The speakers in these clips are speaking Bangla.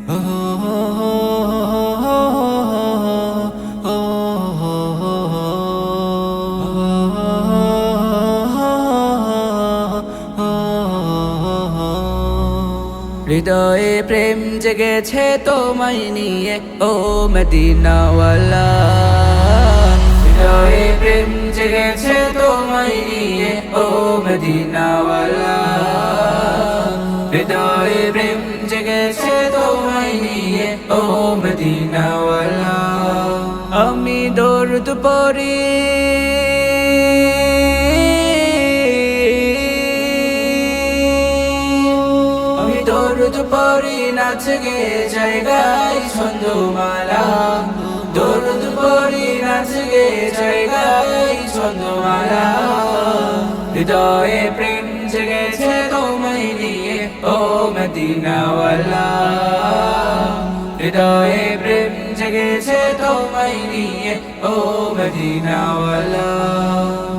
হৃদয়ে প্রেম জেগেছে তোমায় নিয়ে ও মদিনাওয়ালা। হৃদয়ে প্রেম জেগেছে তোমায় নিয়ে ও মদিনাওয়ালা। হৃদয়ে প্রেম জেগেছে তোমায় নিয়ে ও মদিনাওয়ালা। আমি দরুদ পড়ি দরুদ পড়ি নাচ গে জায়গায় ছন্দমালা। দরুদ পড়ি নাচ গে জায়গায় ছন্দমালা। হৃদয়ে প্রেম জেগেছে তোমায় নিয়ে ও মদিনাওয়ালা। হৃদয়ে প্রেম জেগেছে তোমায় নিয়ে ও মদিনাওয়ালা।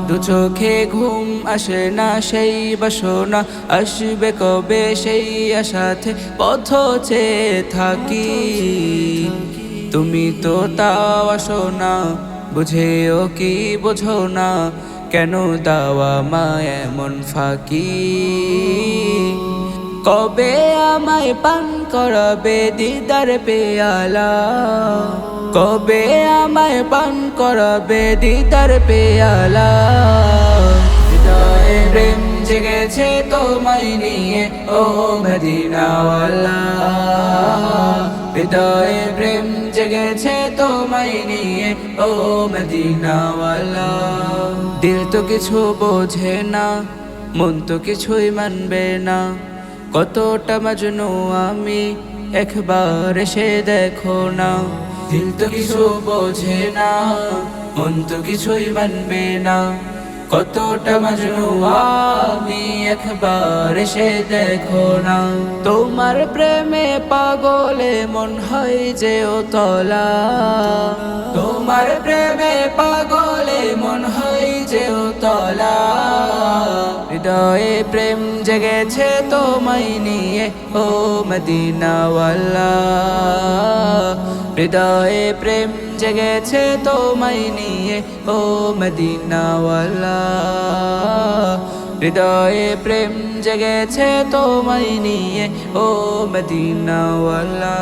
দু চোখে ঘুম আসে না সেই বাসনা, আসবে কবে সেই আশাতে পথ চেয়ে থাকি। তুমি তো তাও আসো না, বুঝেও কি বোঝো না, কেন দাওয়া মায় এমন ফাঁকি। কবে আমায় পান করাবে দিদার পেয়ালা। কবে আমায় পান করাবে দিদার পেয়ালা। হৃদয়ে প্রেম জেগেছে তোমায় নিয়ে ও মদিনাওয়ালা। হৃদয়ে প্রেম জেগেছে তোমায় নিয়ে ও মদিনাওয়ালা। দিল তো কিছু বোঝে না, মন তো কিছুই মানবে না, কতটা মজনু আমি একবার এসে দেখো না। দিল তো কিছু বোঝে না, মন তো কিছুই মানবে না, কতটা মজনু আমি একবার এসে দেখো না। তোমার প্রেমে পাগলে মন হয় যে ও তলা। তোমার প্রেমে পাগলে মন হয় যে ও তলা। হৃদয়ে প্রেম জেগেছে তোমায় নিয়ে ও মদিনাওয়ালা। হৃদয়ে প্রেম জেগেছে তোমায় নিয়ে ও মদিনাওয়ালা। হৃদয়ে প্রেম জেগেছে তোমায় নিয়ে ও মদিনাওয়ালা।